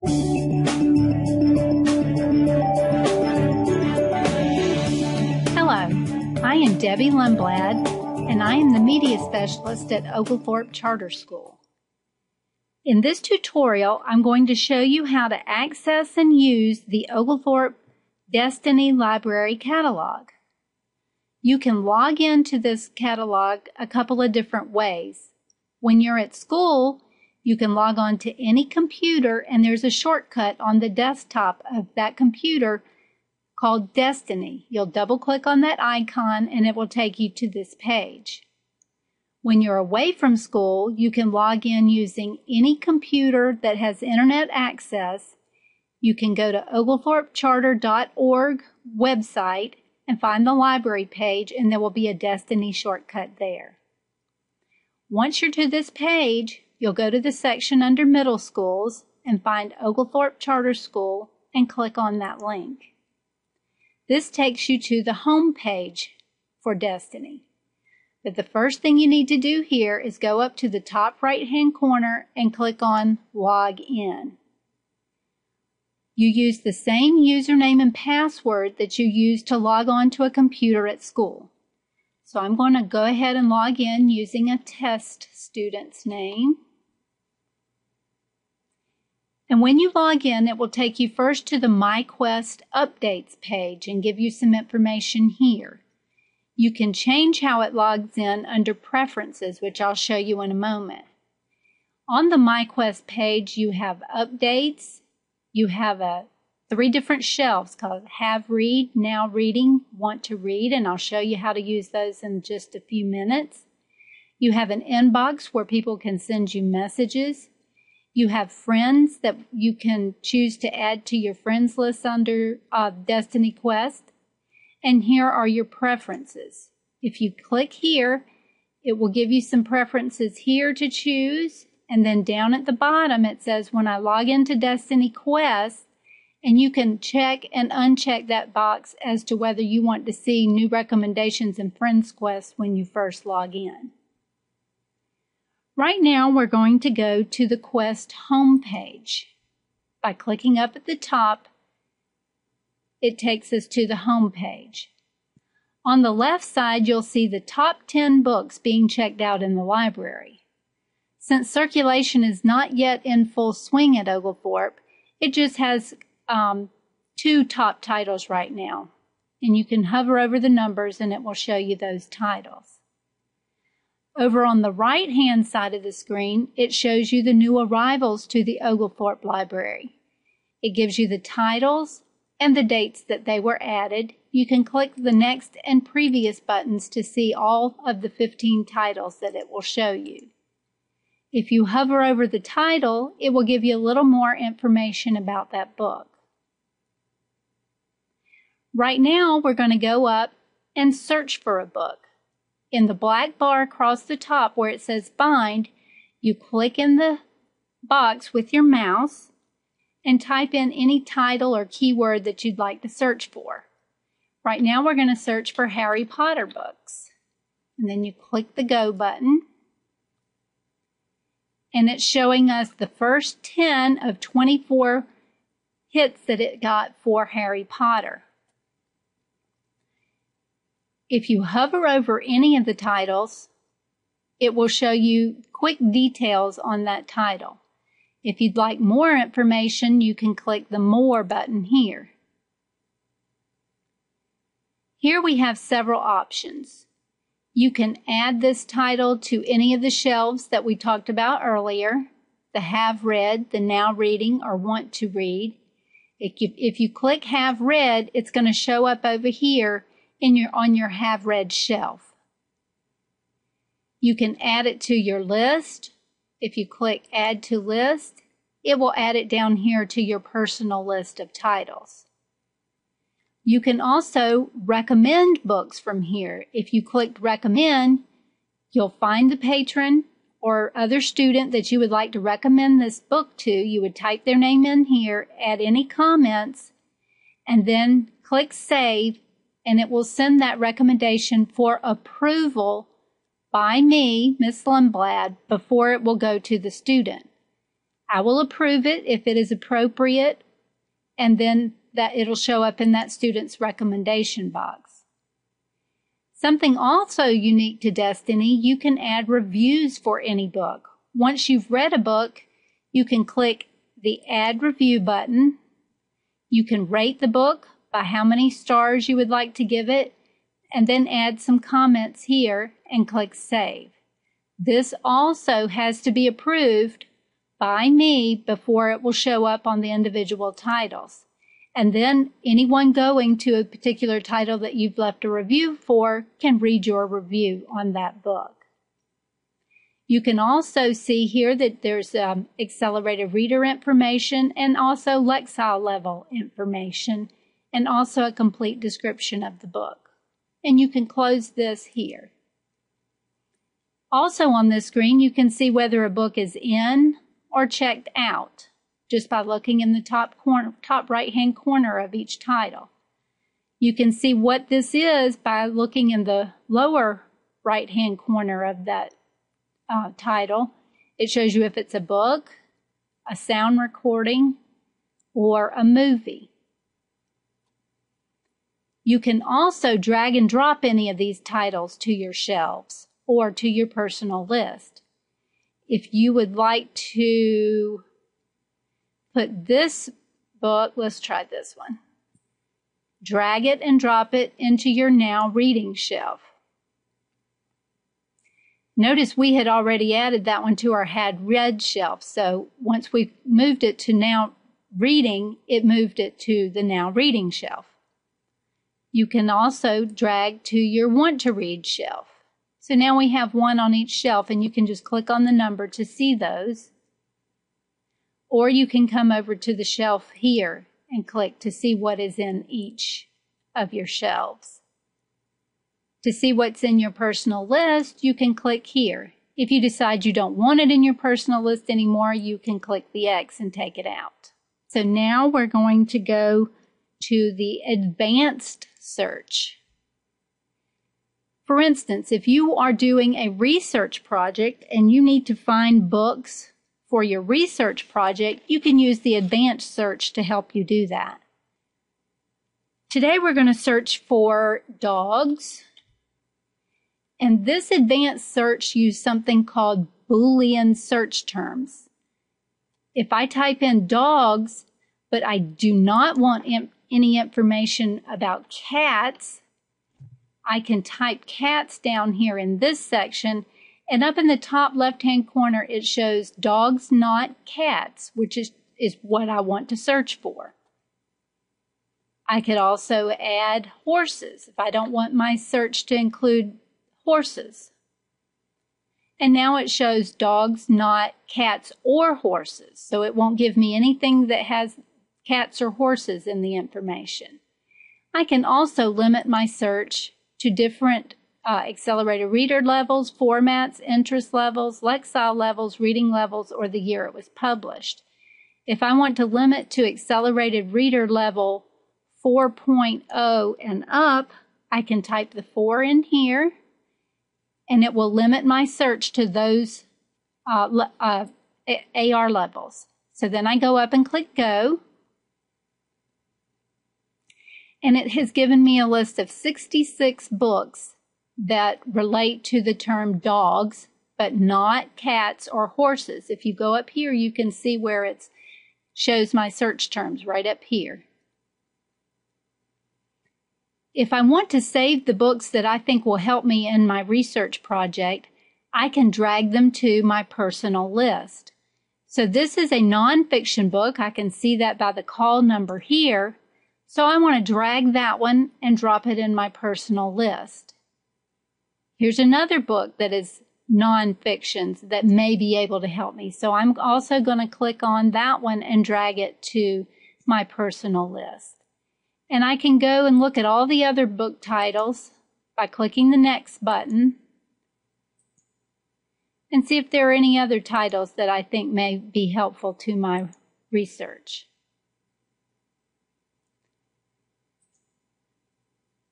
Hello, I am Debbie Lundblad, and I am the Media Specialist at Oglethorpe Charter School. In this tutorial, I'm going to show you how to access and use the Oglethorpe Destiny Library Catalog. You can log into this catalog a couple of different ways. When you're at school, you can log on to any computer, and there's a shortcut on the desktop of that computer called Destiny. You'll double-click on that icon, and it will take you to this page. When you're away from school, you can log in using any computer that has internet access. You can go to oglethorpecharter.org website and find the library page, and there will be a Destiny shortcut there. Once you're to this page, you'll go to the section under Middle Schools and find Oglethorpe Charter School and click on that link. This takes you to the home page for Destiny. But the first thing you need to do here is go up to the top right-hand corner and click on Log In. You use the same username and password that you use to log on to a computer at school. So I'm going to go ahead and log in using a test student's name. And when you log in, it will take you first to the MyQuest Updates page and give you some information here. You can change how it logs in under Preferences, which I'll show you in a moment. On the MyQuest page, you have updates. You have 3 different shelves called Have Read, Now Reading, Want to Read, and I'll show you how to use those in just a few minutes. You have an inbox where people can send you messages. You have friends that you can choose to add to your friends list under Destiny Quest. And here are your preferences. If you click here, it will give you some preferences here to choose. And then down at the bottom, it says, when I log into Destiny Quest, and you can check and uncheck that box as to whether you want to see new recommendations in Friends Quest when you first log in. Right now, we're going to go to the Quest home page. By clicking up at the top, it takes us to the home page. On the left side, you'll see the top 10 books being checked out in the library. Since circulation is not yet in full swing at Oglethorpe, it just has 2 top titles right now. And you can hover over the numbers and it will show you those titles. Over on the right-hand side of the screen, it shows you the new arrivals to the Oglethorpe Library. It gives you the titles and the dates that they were added. You can click the next and previous buttons to see all of the 15 titles that it will show you. If you hover over the title, it will give you a little more information about that book. Right now, we're going to go up and search for a book. In the black bar across the top where it says Find, you click in the box with your mouse and type in any title or keyword that you'd like to search for. Right now, we're going to search for Harry Potter books. And then you click the Go button. And it's showing us the first 10 of 24 hits that it got for Harry Potter. If you hover over any of the titles, it will show you quick details on that title. If you'd like more information, you can click the More button here. Here we have several options. You can add this title to any of the shelves that we talked about earlier, the Have Read, the Now Reading, or Want to Read. If you click Have Read, it's going to show up over here on your Have Read shelf. You can add it to your list. If you click Add to List, it will add it down here to your personal list of titles. You can also recommend books from here. If you click Recommend, you'll find the patron or other student that you would like to recommend this book to. You would type their name in here, add any comments, and then click Save, and it will send that recommendation for approval by me, Miss Lundblad, before it will go to the student. I will approve it if it is appropriate, and then that it'll show up in that student's recommendation box. Something also unique to Destiny, you can add reviews for any book. Once you've read a book, you can click the Add Review button. You can rate the book by how many stars you would like to give it, and then add some comments here and click Save. This also has to be approved by me before it will show up on the individual titles. And then anyone going to a particular title that you've left a review for can read your review on that book. You can also see here that there's accelerated reader information and also Lexile level information, and also a complete description of the book. And you can close this here. Also on this screen, you can see whether a book is in or checked out just by looking in the top right-hand corner of each title. You can see what this is by looking in the lower right-hand corner of that title. It shows you if it's a book, a sound recording, or a movie. You can also drag and drop any of these titles to your shelves or to your personal list. If you would like to put this book, let's try this one. Drag it and drop it into your Now Reading shelf. Notice we had already added that one to our Had Read shelf, so once we moved it to Now Reading, it moved it to the Now Reading shelf. You can also drag to your Want to Read shelf. So now we have one on each shelf, and you can just click on the number to see those. Or you can come over to the shelf here and click to see what is in each of your shelves. To see what's in your personal list, you can click here. If you decide you don't want it in your personal list anymore, you can click the X and take it out. So now we're going to go to the advanced search. For instance, if you are doing a research project and you need to find books for your research project, you can use the advanced search to help you do that. Today we're going to search for dogs. And this advanced search uses something called Boolean search terms. If I type in dogs, but I do not want any information about cats, I can type cats down here in this section, and up in the top left-hand corner it shows dogs, not cats, which is what I want to search for. I could also add horses if I don't want my search to include horses. And now it shows dogs, not cats or horses. So it won't give me anything that has cats or horses in the information. I can also limit my search to different accelerated reader levels, formats, interest levels, Lexile levels, reading levels, or the year it was published. If I want to limit to accelerated reader level 4.0 and up, I can type the 4 in here, and it will limit my search to those AR levels. So then I go up and click Go, and it has given me a list of 66 books that relate to the term dogs, but not cats or horses. If you go up here, you can see where it shows my search terms right up here. If I want to save the books that I think will help me in my research project, I can drag them to my personal list. So this is a nonfiction book. I can see that by the call number here. So I want to drag that one and drop it in my personal list. Here's another book that is nonfiction that may be able to help me. So I'm also going to click on that one and drag it to my personal list. And I can go and look at all the other book titles by clicking the Next button and see if there are any other titles that I think may be helpful to my research.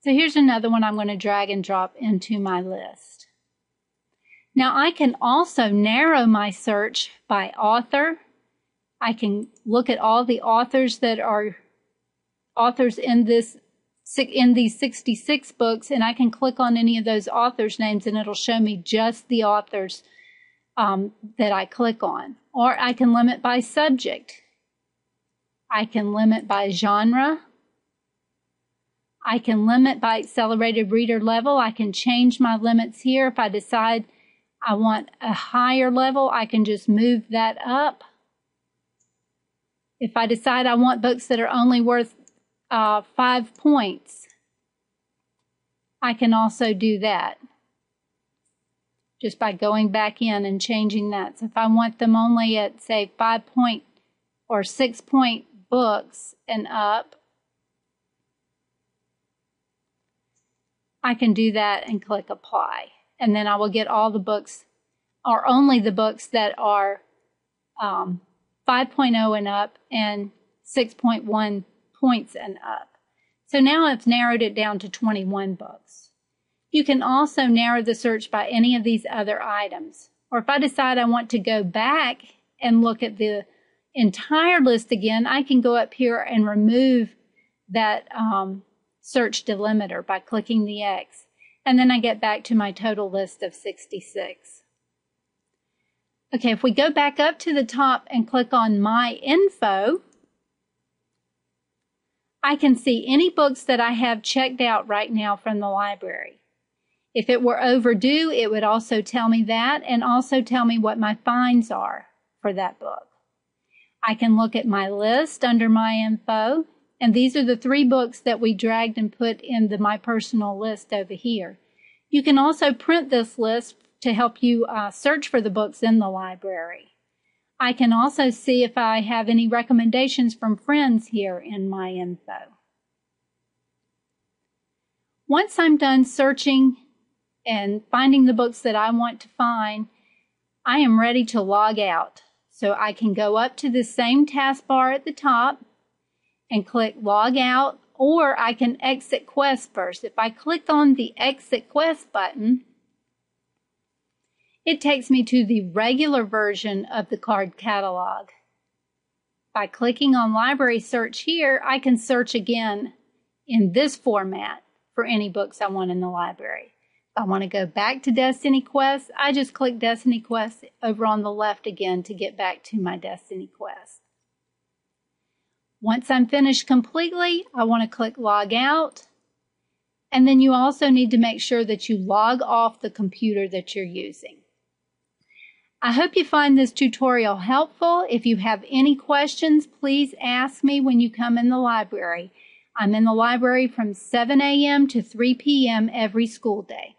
So here's another one I'm going to drag and drop into my list. Now I can also narrow my search by author, I can look at all the authors that are authors in these 66 books, and I can click on any of those authors' names and it'll show me just the authors that I click on. Or I can limit by subject. I can limit by genre. I can limit by accelerated reader level. I can change my limits here. If I decide I want a higher level, I can just move that up. If I decide I want books that are only worth 5 points, I can also do that just by going back in and changing that. So if I want them only at, say, 5-point or 6-point books and up, I can do that and click apply. And then I will get all the books, or only the books that are 5.0 and up and 6.1 points and up. So now I've narrowed it down to 21 books. You can also narrow the search by any of these other items. Or if I decide I want to go back and look at the entire list again, I can go up here and remove that search delimiter by clicking the X. And then I get back to my total list of 66. Okay, if we go back up to the top and click on My Info, I can see any books that I have checked out right now from the library. If it were overdue, it would also tell me that and also tell me what my fines are for that book. I can look at my list under My Info, and these are the 3 books that we dragged and put in the My Personal list over here. You can also print this list to help you search for the books in the library. I can also see if I have any recommendations from friends here in My Info. Once I'm done searching and finding the books that I want to find, I am ready to log out. So I can go up to the same taskbar at the top and click Log Out, or I can exit Quest first. If I click on the Exit Quest button, it takes me to the regular version of the card catalog. By clicking on Library Search here, I can search again in this format for any books I want in the library. If I want to go back to Destiny Quest, I just click Destiny Quest over on the left again to get back to my Destiny Quest. Once I'm finished completely, I want to click Log Out. And then you also need to make sure that you log off the computer that you're using. I hope you find this tutorial helpful. If you have any questions, please ask me when you come in the library. I'm in the library from 7 a.m. to 3 p.m. every school day.